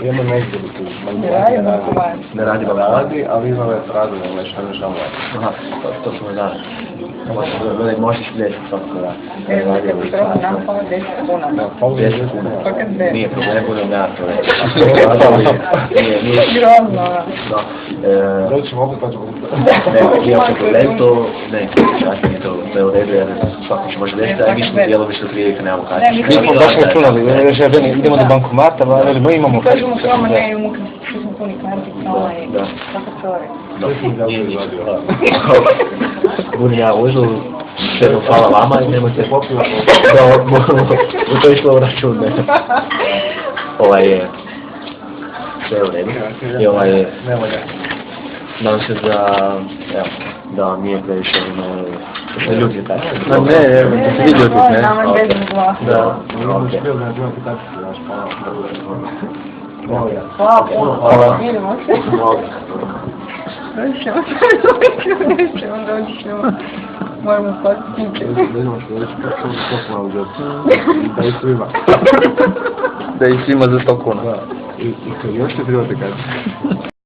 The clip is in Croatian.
Imamo neizgled tu. Ne radi baš. Radi, ali ima ove fraze, nešto ne žamo. Aha, to smo da. Možeš vidjeti svako da. Kad bi prvo napao 10 kuna. 10 kuna. Nije problem, budem ja to reći. Nije grozno. Da ćemo opet pa ćemo... Nije opet problem, to ne, čak nije to sve u redu, jer svako će može desiti, a mi smo djelovično prilike, nemamo kartičke. Mi smo baš računali, idemo do bankomata, velimo imamo kartičke. Kažemo samo ne, što smo puni kartica, kako čovjek. Budem ja uzeo, sve hvala vama i nemojte popivati, u to išlo u račun. Ovaj je sve u redu i ovaj je, nadam se da vam nije previše ne ljutite tako. Ne, evo, da se vidi ljutite, ne? Nama je bezno glas. Da, okej. Hvala, vidimo se. Nećemo doći ćemo. Moramo spati tiče. Da i svima za 100 kuna. I još ti trebate kaži.